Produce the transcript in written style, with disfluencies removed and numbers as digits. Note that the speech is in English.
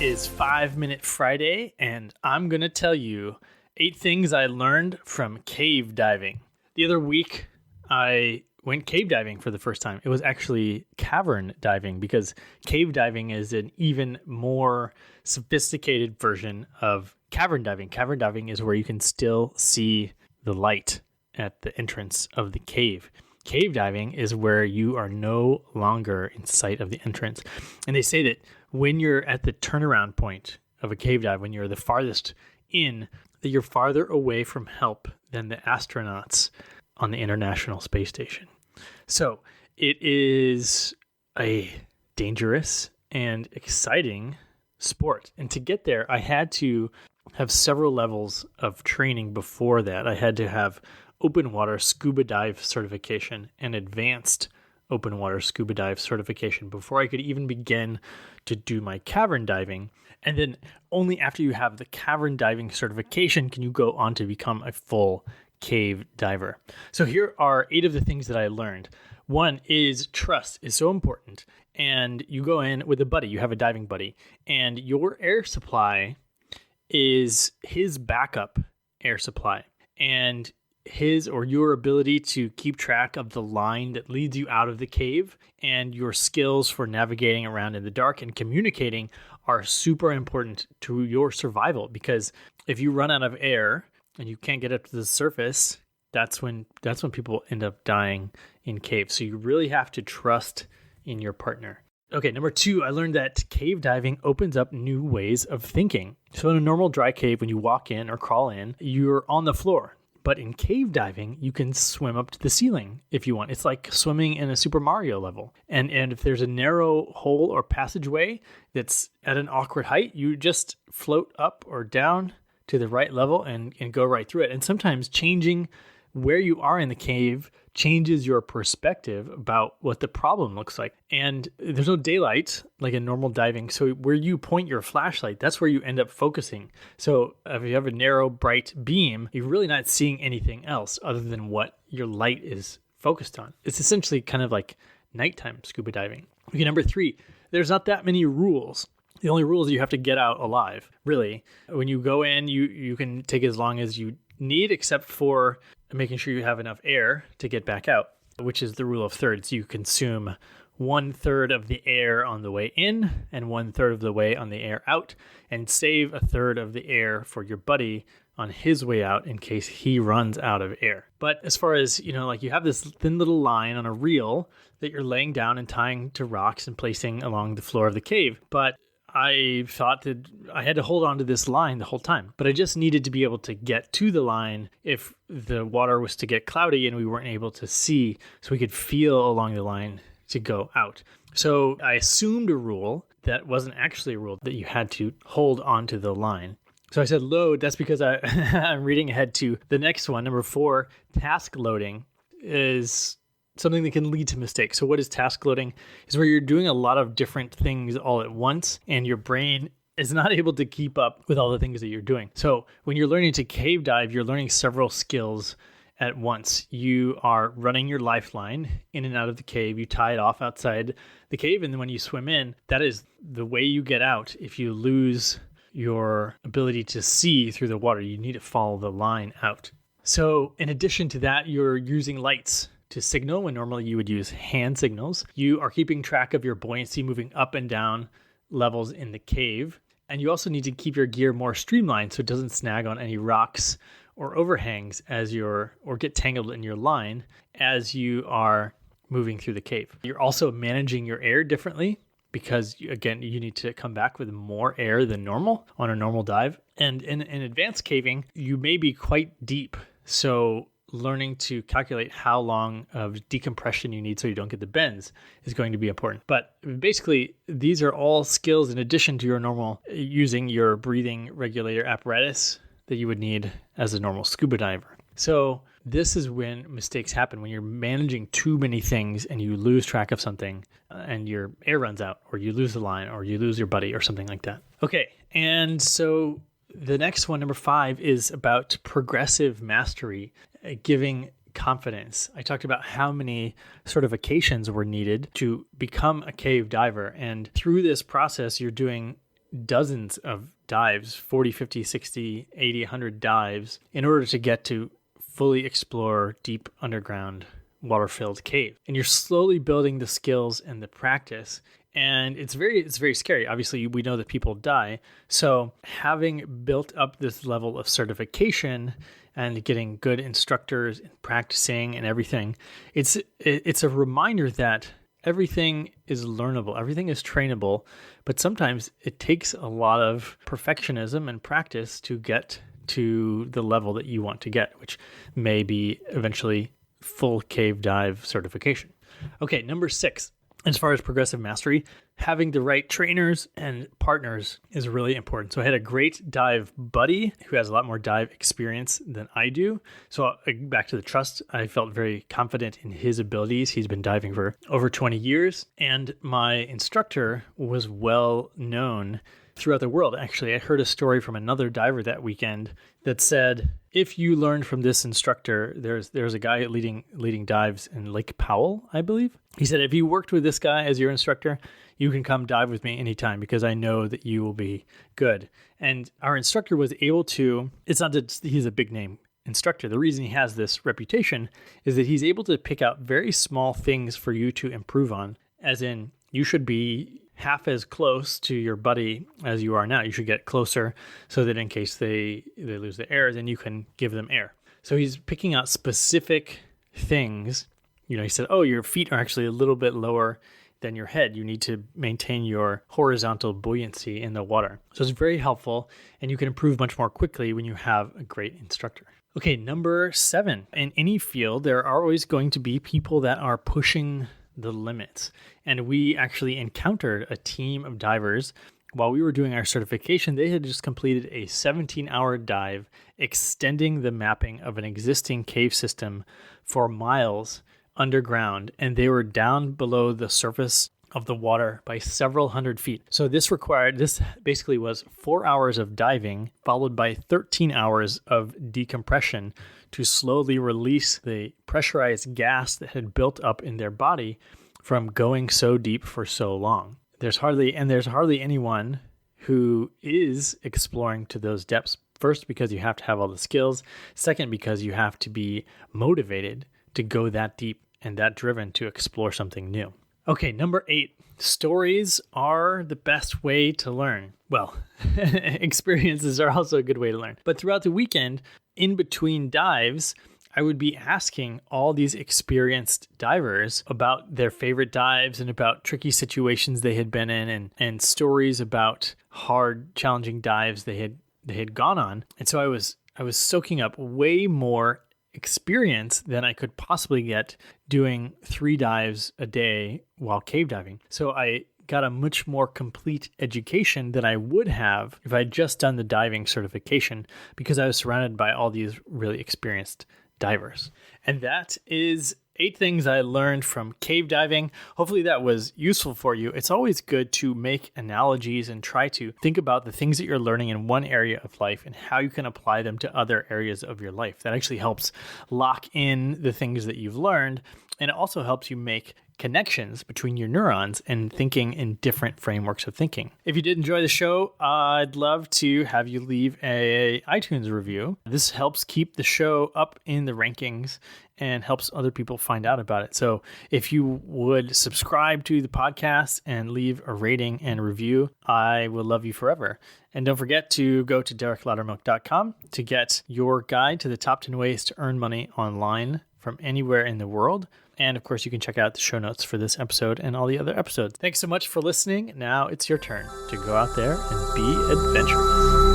is 5-Minute Friday, and I'm going to tell you 8 things I learned from cave diving. The other week, I went cave diving for the first time. It was actually cavern diving because cave diving is an even more sophisticated version of cavern diving. Cavern diving is where you can still see the light at the entrance of the cave. Cave diving is where you are no longer in sight of the entrance. And they say that when you're at the turnaround point of a cave dive, when you're the farthest in, that you're farther away from help than the astronauts on the International Space Station. So it is a dangerous and exciting sport. And to get there, I had to have several levels of training before that. I had to have open water scuba dive certification and advanced open water scuba dive certification before I could even begin to do my cavern diving. And then only after you have the cavern diving certification can you go on to become a full cave diver. So here are 8 of the things that I learned. One is trust is so important. And you go in with a buddy, you have a diving buddy, and your air supply is his backup air supply. And his or your ability to keep track of the line that leads you out of the cave and your skills for navigating around in the dark and communicating are super important to your survival, because if you run out of air and you can't get up to the surface, that's when people end up dying in caves. So you really have to trust in your partner. Okay, number 2, I learned that cave diving opens up new ways of thinking. So in a normal dry cave, when you walk in or crawl in, you're on the floor. But in cave diving, you can swim up to the ceiling if you want. It's like swimming in a Super Mario level. And if there's a narrow hole or passageway that's at an awkward height, you just float up or down to the right level and go right through it. And sometimes changing where you are in the cave changes your perspective about what the problem looks like. And there's no daylight like in normal diving. So where you point your flashlight, that's where you end up focusing. So if you have a narrow, bright beam, you're really not seeing anything else other than what your light is focused on. It's essentially kind of like nighttime scuba diving. Okay, number 3, there's not that many rules. The only rule is you have to get out alive, really. When you go in, you can take as long as you need, except for making sure you have enough air to get back out, which is the rule of thirds. You consume 1/3 of the air on the way in and 1/3 of the way on the air out, and save 1/3 of the air for your buddy on his way out in case he runs out of air. But as far as, like you have this thin little line on a reel that you're laying down and tying to rocks and placing along the floor of the cave. But I thought that I had to hold on to this line the whole time, but I just needed to be able to get to the line if the water was to get cloudy and we weren't able to see, so we could feel along the line to go out. So I assumed a rule that wasn't actually a rule, that you had to hold onto the line. So I said load. That's because I'm reading ahead to the next one. Number 4, task loading is something that can lead to mistakes. So what is task loading? Is where you're doing a lot of different things all at once and your brain is not able to keep up with all the things that you're doing. So when you're learning to cave dive, you're learning several skills at once. You are running your lifeline in and out of the cave. You tie it off outside the cave, and then when you swim in, that is the way you get out. If you lose your ability to see through the water, you need to follow the line out. So in addition to that, you're using lights to signal when normally you would use hand signals. You are keeping track of your buoyancy moving up and down levels in the cave. And you also need to keep your gear more streamlined so it doesn't snag on any rocks or overhangs or get tangled in your line as you are moving through the cave. You're also managing your air differently because, again, you need to come back with more air than normal on a normal dive. And in advanced caving, you may be quite deep. So learning to calculate how long of decompression you need so you don't get the bends is going to be important. But basically, these are all skills in addition to your normal using your breathing regulator apparatus that you would need as a normal scuba diver. So this is when mistakes happen, when you're managing too many things and you lose track of something and your air runs out, or you lose the line, or you lose your buddy or something like that. Okay, and so the next one, number 5, is about progressive mastery, giving confidence. I talked about how many certifications were needed to become a cave diver. And through this process, you're doing dozens of dives, 40, 50, 60, 80, 100 dives in order to get to fully explore deep underground water-filled cave. And you're slowly building the skills and the practice. And it's very scary. Obviously, we know that people die. So having built up this level of certification and getting good instructors and practicing and everything, it's a reminder that everything is learnable, everything is trainable, but sometimes it takes a lot of perfectionism and practice to get to the level that you want to get, which may be eventually full cave dive certification. Okay, number 6. As far as progressive mastery, having the right trainers and partners is really important. So I had a great dive buddy who has a lot more dive experience than I do. So back to the trust, I felt very confident in his abilities. He's been diving for over 20 years. And my instructor was well known throughout the world. Actually, I heard a story from another diver that weekend that said, if you learn from this instructor, there's a guy leading dives in Lake Powell, I believe. He said, if you worked with this guy as your instructor, you can come dive with me anytime because I know that you will be good. And our instructor was able to, it's not that he's a big name instructor. The reason he has this reputation is that he's able to pick out very small things for you to improve on, as in you should be half as close to your buddy as you are now. You should get closer so that in case they lose the air, then you can give them air. So he's picking out specific things. He said, oh, your feet are actually a little bit lower than your head. You need to maintain your horizontal buoyancy in the water. So it's very helpful, and you can improve much more quickly when you have a great instructor. Okay, number 7. In any field, there are always going to be people that are pushing the limits. And we actually encountered a team of divers while we were doing our certification. They had just completed a 17-hour dive extending the mapping of an existing cave system for miles underground, and they were down below the surface of the water by several hundred feet. So this basically was 4 hours of diving followed by 13 hours of decompression to slowly release the pressurized gas that had built up in their body from going so deep for so long. There's hardly anyone who is exploring to those depths. First, because you have to have all the skills. Second, because you have to be motivated to go that deep and that driven to explore something new. Okay, number 8. Stories are the best way to learn. Well, experiences are also a good way to learn. But throughout the weekend, in between dives, I would be asking all these experienced divers about their favorite dives and about tricky situations they had been in and stories about hard, challenging dives they had gone on. And so I was soaking up way more experience than I could possibly get doing 3 dives a day while cave diving. So I got a much more complete education than I would have if I had just done the diving certification, because I was surrounded by all these really experienced divers. And that is 8 things I learned from cave diving. Hopefully that was useful for you. It's always good to make analogies and try to think about the things that you're learning in one area of life and how you can apply them to other areas of your life. That actually helps lock in the things that you've learned, and it also helps you make connections between your neurons and thinking in different frameworks of thinking. If you did enjoy the show, I'd love to have you leave a iTunes review. This helps keep the show up in the rankings and helps other people find out about it. So if you would subscribe to the podcast and leave a rating and review, I will love you forever. And don't forget to go to DerekLaudermilk.com to get your guide to the top 10 ways to earn money online from anywhere in the world. And of course, you can check out the show notes for this episode and all the other episodes. Thanks so much for listening. Now it's your turn to go out there and be adventurous.